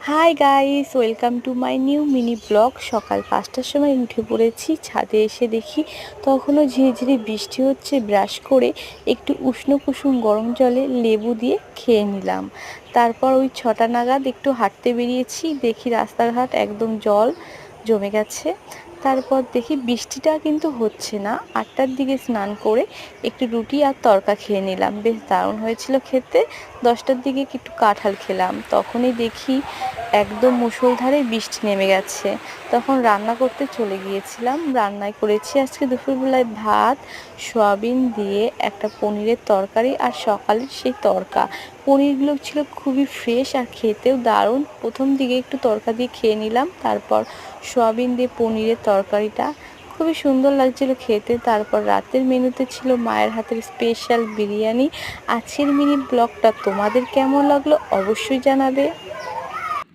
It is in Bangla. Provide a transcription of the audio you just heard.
Hi guys, welcome to my new mini blog. সকাল 5টার সময় উঠে পড়েছি। ছাদে এসে দেখি তখনও ঝিরিঝিরি বৃষ্টি হচ্ছে। ব্রাশ করে একটু উষ্ণ কুসুম গরম জলে লেবু দিয়ে খেয়ে নিলাম। তারপর ওই 6টা নাগাদ একটু হাঁটতে বেরিয়েছি। দেখি রাস্তাঘাট একদম জল জমে গেছে। তারপর দেখি বৃষ্টিটা কিন্তু হচ্ছে না। 8টার দিকে স্নান করে একটু রুটি আর তড়কা খেয়ে নিলাম, বেশ দারুণ হয়েছিল খেতে। 10টার দিকে একটু কাঁঠাল খেলাম, তখনই দেখি একদম মুষলধারে বৃষ্টি নেমে গেছে। তখন রান্না করতে চলে গিয়েছিলাম। রান্নায় করেছি আজকে দুপুরবেলায় ভাত, সয়াবিন দিয়ে একটা পনিরের তরকারি, আর সকালের সেই তড়কা। পনিরগুলো ছিল খুবই ফ্রেশ আর খেতেও দারুণ। প্রথম দিকে একটু তড়কা দিয়ে খেয়ে নিলাম, তারপর সয়াবিন দিয়ে পনিরের তরকারিটা খুবই সুন্দর লাগছিল খেতে। তারপর রাতের মেনুতে ছিল মায়ের হাতের স্পেশাল বিরিয়ানি। আজকের মিনি ব্লগটা তোমাদের কেমন লাগলো অবশ্যই জানাবে।